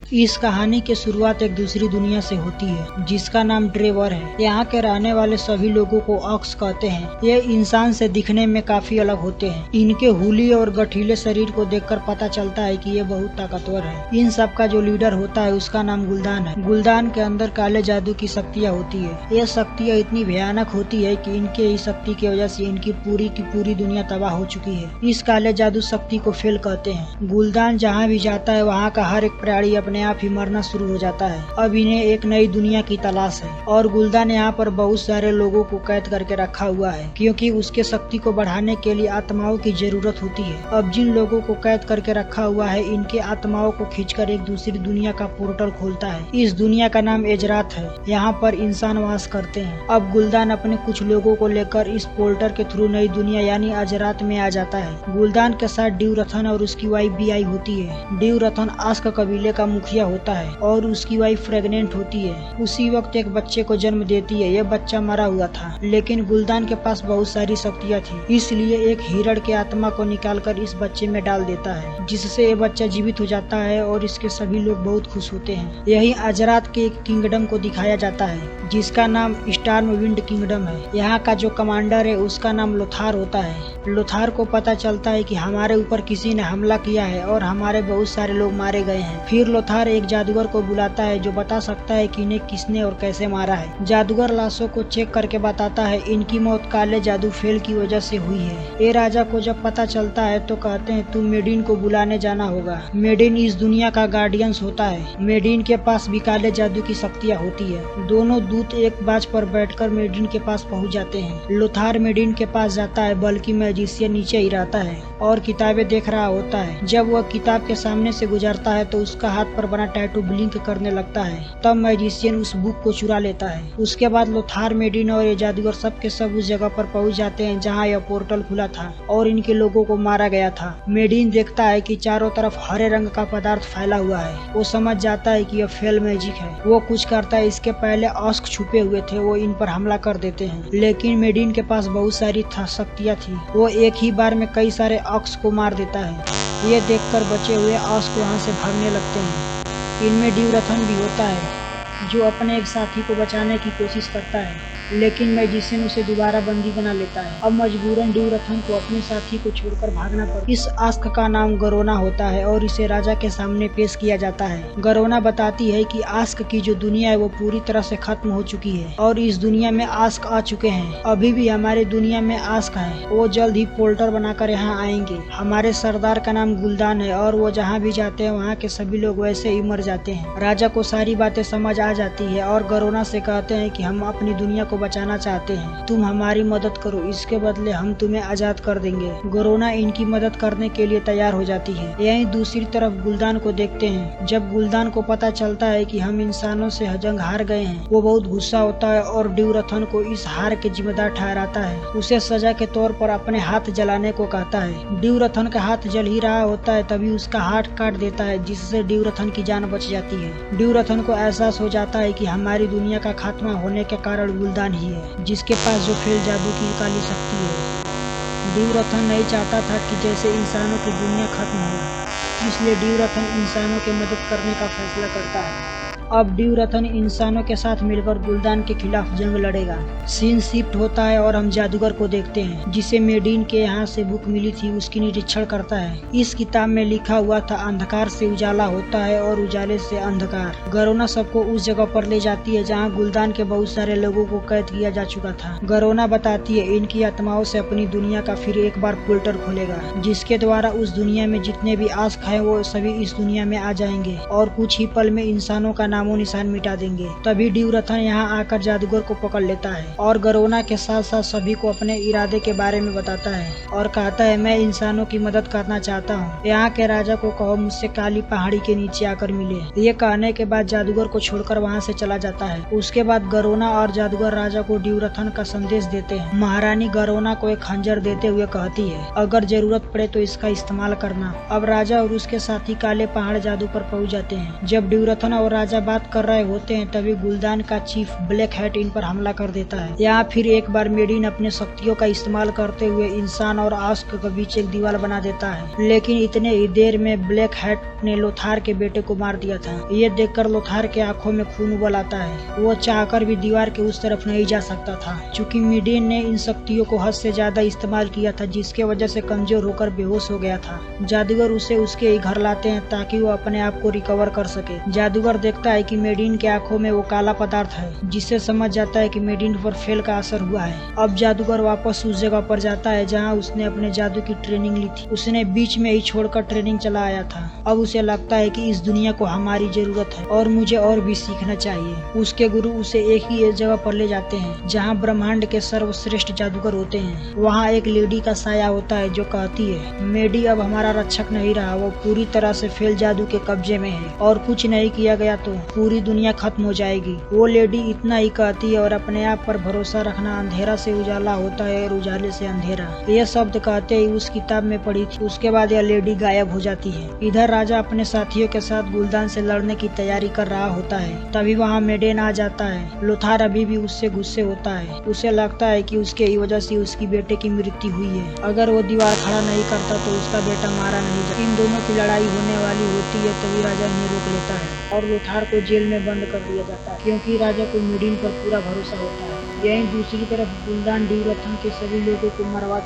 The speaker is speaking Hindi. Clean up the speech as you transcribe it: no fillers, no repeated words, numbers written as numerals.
इस कहानी की शुरुआत एक दूसरी दुनिया से होती है जिसका नाम ट्रेवर है। यहाँ के रहने वाले सभी लोगों को ऑक्स कहते हैं। ये इंसान से दिखने में काफी अलग होते हैं। इनके हुली और गठीले शरीर को देखकर पता चलता है कि ये बहुत ताकतवर है। इन सब का जो लीडर होता है उसका नाम गुलदान है। गुलदान के अंदर काले जादू की शक्तियाँ होती है। ये शक्तियाँ इतनी भयानक होती है कि इनके इस शक्ति की वजह से इनकी पूरी दुनिया तबाह हो चुकी है। इस काले जादू शक्ति को फेल कहते हैं। गुलदान जहाँ भी जाता है वहाँ का हर एक प्राणी अपने आप ही मरना शुरू हो जाता है। अब इन्हें एक नई दुनिया की तलाश है और गुलदान यहाँ पर बहुत सारे लोगों को कैद करके रखा हुआ है क्योंकि उसके शक्ति को बढ़ाने के लिए आत्माओं की जरूरत होती है। अब जिन लोगों को कैद करके रखा हुआ है इनके आत्माओं को खींचकर एक दूसरी दुनिया का पोर्टल खोलता है। इस दुनिया का नाम एजरात है। यहाँ पर इंसान वास करते हैं। अब गुलदान अपने कुछ लोगों को लेकर इस पोर्टल के थ्रू नई दुनिया यानी अजरात में आ जाता है। गुलदान के साथ ड्यूरथन और उसकी वाइफ भी आई होती है। ड्यूरथन आस्क कबीले का मुखिया होता है और उसकी वाइफ प्रेग्नेंट होती है। उसी वक्त एक बच्चे को जन्म देती है। यह बच्चा मरा हुआ था लेकिन गुलदान के पास बहुत सारी शक्तियाँ थी, इसलिए एक हिरण के आत्मा को निकालकर इस बच्चे में डाल देता है जिससे ये बच्चा जीवित हो जाता है और इसके सभी लोग बहुत खुश होते हैं। यही अजरात के एक किंगडम को दिखाया जाता है जिसका नाम स्टार्म विंड किंगडम है। यहाँ का जो कमांडर है उसका नाम लोथार होता है। लोथार को पता चलता है कि हमारे ऊपर किसी ने हमला किया है और हमारे बहुत सारे लोग मारे गए हैं। फिर लोथार एक जादूगर को बुलाता है जो बता सकता है कि इन्हें किसने और कैसे मारा है। जादूगर लाशों को चेक करके बताता है इनकी मौत काले जादू फेल की वजह से हुई है। ये राजा को जब पता चलता है तो कहते हैं तुम मेडिन को बुलाने जाना होगा। मेडिन इस दुनिया का गार्डियंस होता है। मेडिन के पास भी काले जादू की शक्तियाँ होती है। दोनों दूत एक बाज पर बैठकर मेडिन के पास पहुंच जाते हैं। लोथार मेडिन के पास जाता है बल्कि मैजिशियन नीचे ही रहता है और किताबें देख रहा होता है। जब वह किताब के सामने से गुजरता है तो उसका हाथ पर बना टैटू ब्लिंक करने लगता है। तब मैजिशियन उस बुक को चुरा लेता है। उसके बाद लोथार मेडिन और ये जादूगर सब के सब उस जगह पर पहुंच जाते हैं जहां यह पोर्टल खुला था और इनके लोगों को मारा गया था। मेडिन देखता है कि चारों तरफ हरे रंग का पदार्थ फैला हुआ है। वो समझ जाता है कि यह फेल मैजिक है। वो कुछ करता है। इसके पहले ऑस्क छुपे हुए थे, वो इन पर हमला कर देते हैं लेकिन मेडिन के पास बहुत सारी शक्तियाँ थी। वो एक ही बार में कई सारे ऑक्स को मार देता है। ये देखकर बचे हुए ऑक्स वहाँ से भागने लगते हैं। इनमें ड्यूरथन भी होता है जो अपने एक साथी को बचाने की कोशिश करता है लेकिन मैजिशियन उसे दोबारा बंदी बना लेता है। अब मजबूरन ड्यूरथन को अपने साथी को छोड़कर भागना पड़ता है। इस आस्क का नाम गरोना होता है और इसे राजा के सामने पेश किया जाता है। गरोना बताती है कि आस्क की जो दुनिया है वो पूरी तरह से खत्म हो चुकी है और इस दुनिया में आस्क आ चुके हैं। अभी भी हमारी दुनिया में आस्क है। वो जल्द ही पोर्टल बनाकर यहाँ आएंगे। हमारे सरदार का नाम गुलदान है और वो जहाँ भी जाते हैं वहाँ के सभी लोग वैसे ही मर जाते हैं। राजा को सारी बातें समझ आ जाती है और गरोना से कहते हैं कि हम अपनी दुनिया को बचाना चाहते हैं, तुम हमारी मदद करो, इसके बदले हम तुम्हें आजाद कर देंगे। गरोना इनकी मदद करने के लिए तैयार हो जाती है। यहीं दूसरी तरफ गुलदान को देखते हैं। जब गुलदान को पता चलता है कि हम इंसानों से जंग हार गए हैं वो बहुत गुस्सा होता है और ड्यूरथन को इस हार के जिम्मेदार ठहराता है। उसे सजा के तौर पर अपने हाथ जलाने को कहता है। ड्यूरथन का हाथ जल ही रहा होता है तभी उसका हाथ काट देता है जिससे ड्यूरथन की जान बच जाती है। ड्यूरथन को एहसास हो जाता है कि हमारी दुनिया का खात्मा होने के कारण गुलदान ही है जिसके पास जो फेल जादू की काली शक्ति है। ड्यूरथन नहीं चाहता था कि जैसे इंसानों की दुनिया खत्म हो, इसलिए ड्यूरथन इंसानों की मदद करने का फैसला करता है। अब ड्यूरथन इंसानों के साथ मिलकर गुलदान के खिलाफ जंग लड़ेगा। सीन शिफ्ट होता है और हम जादूगर को देखते हैं जिसे मेडिन के यहाँ से बुक मिली थी उसकी निरीक्षण करता है। इस किताब में लिखा हुआ था अंधकार से उजाला होता है और उजाले से अंधकार। गरोना सबको उस जगह पर ले जाती है जहाँ गुलदान के बहुत सारे लोगों को कैद किया जा चुका था। गरोना बताती है इनकी आत्माओं से अपनी दुनिया का फिर एक बार पोर्टल खुलेगा जिसके द्वारा उस दुनिया में जितने भी आस्क हैं वो सभी इस दुनिया में आ जाएंगे और कुछ ही पल में इंसानों का नामो निशान मिटा देंगे। तभी ड्यूरथन यहाँ आकर जादूगर को पकड़ लेता है और गरोना के साथ साथ सभी को अपने इरादे के बारे में बताता है और कहता है मैं इंसानों की मदद करना चाहता हूँ। यहाँ के राजा को कहो मुझसे काली पहाड़ी के नीचे आकर मिले। ये कहने के बाद जादूगर को छोड़कर वहाँ से चला जाता है। उसके बाद गरोना और जादूगर राजा को ड्यूरथन का संदेश देते हैं। महारानी गरोना को एक खंजर देते हुए कहती है अगर जरूरत पड़े तो इसका इस्तेमाल करना। अब राजा और उसके साथी काले पहाड़ जादू पर पहुँच जाते हैं। जब ड्यूरथन और राजा बात कर रहे होते हैं तभी गुलदान का चीफ ब्लैक हैट इन पर हमला कर देता है। यहाँ फिर एक बार मेडिन अपने शक्तियों का इस्तेमाल करते हुए इंसान और आस्क के बीच एक दीवार बना देता है, लेकिन इतने ही देर में ब्लैक हैट ने लोथार के बेटे को मार दिया था। ये देखकर लोथार के आंखों में खून उबल आता है। वो चाहकर भी दीवार के उस तरफ नहीं जा सकता था, चूँकि मेडिन ने इन शक्तियों को हद से ज्यादा इस्तेमाल किया था, जिसके वजह से कमजोर होकर बेहोश हो गया था। जादूगर उसे उसके ही घर लाते हैं ताकि वो अपने आप को रिकवर कर सके। जादूगर देखता है कि मेडिन के आंखों में वो काला पदार्थ है, जिससे समझ जाता है कि मेडिन पर फेल का असर हुआ है। अब जादूगर वापस उस जगह पर जाता है जहाँ उसने अपने जादू की ट्रेनिंग ली थी। उसने बीच में ही छोड़कर ट्रेनिंग चला आया था। अब उसे लगता है कि इस दुनिया को हमारी जरूरत है और मुझे और भी सीखना चाहिए। उसके गुरु उसे एक ही जगह पर ले जाते हैं जहाँ ब्रह्मांड के सर्वश्रेष्ठ जादूगर होते हैं। वहाँ एक लेडी का साया होता है जो कहती है, मेडी अब हमारा रक्षक नहीं रहा, वो पूरी तरह से फेल जादू के कब्जे में है और कुछ नहीं किया गया तो पूरी दुनिया खत्म हो जाएगी। वो लेडी इतना ही कहती है और अपने आप पर भरोसा रखना अंधेरा से उजाला होता है और उजाले से अंधेरा, यह शब्द कहते ही उस किताब में पढ़ी थी। उसके बाद यह लेडी गायब हो जाती है। इधर राजा अपने साथियों के साथ गुलदान से लड़ने की तैयारी कर रहा होता है। तभी वहाँ मेडेन आ जाता है। लोथार अभी भी उससे गुस्से होता है। उसे लगता है कि उसके ही वजह से उसकी बेटे की मृत्यु हुई है। अगर वो दीवार खड़ा नहीं करता तो उसका बेटा मारा नहीं जाता। इन दोनों की लड़ाई होने वाली होती है तभी राजा इन्हें रोक लेता है और लोथार को जेल में बंद कर दिया जाता है, क्योंकि राजा को मेडिन पर पूरा भरोसा होता है। यहीं दूसरी तरफ गुलदान ड्यूरथन के सभी लोगों को मरवा देता